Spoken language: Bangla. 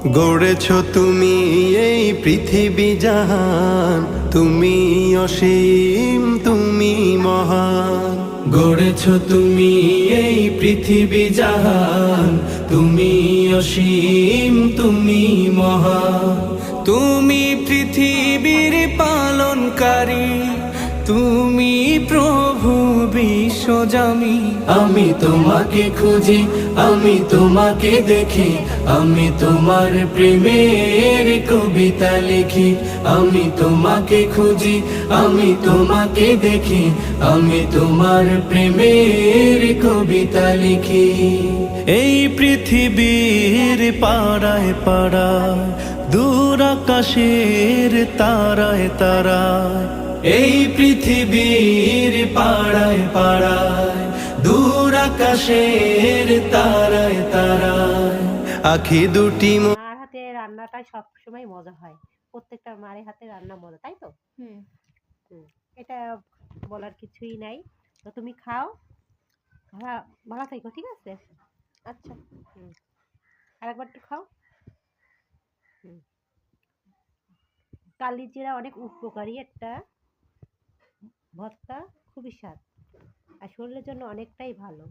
গড়েছ তুমি এই পৃথিবী জাহান, তুমি অসীম তুমি মহান। গড়েছ তুমি এই পৃথিবী জাহান, তুমি অসীম তুমি মহান। তুমি পৃথিবীর পালনকারী, তুমি প্রভু বিশ্বজামি। আমি তোমাকে খুঁজি, আমি তোমাকে দেখি, আমি তোমার প্রেমের কবিতা লিখি। আমি তোমাকে খুঁজি, আমি তোমাকে দেখি, আমি তোমার প্রেমের কবিতা লিখি। এই পৃথিবীর পাড়ায় পাড়ায়, দূর আকাশের তারায় তারায়, এই পৃথিবীর পাড়ায় পাড়ায়, দূর আকাশের তারায় তারায়, আখি দুটি মার হাতে রান্নাটাই সবসময় মজা হয়। প্রত্যেকটা মায়ের হাতে রান্না মজা, তাই তো? হুম। এটা বলার কিছুই নাই। তো তুমি খাও, ভালো থেকো, ঠিক আছে? আচ্ছা। আরেকবার একটু খাও। কালিজিরা অনেক উপকারী একটা ভর্তা, খুবই স্বাদ আর শরীরের জন্য অনেকটাই ভালো।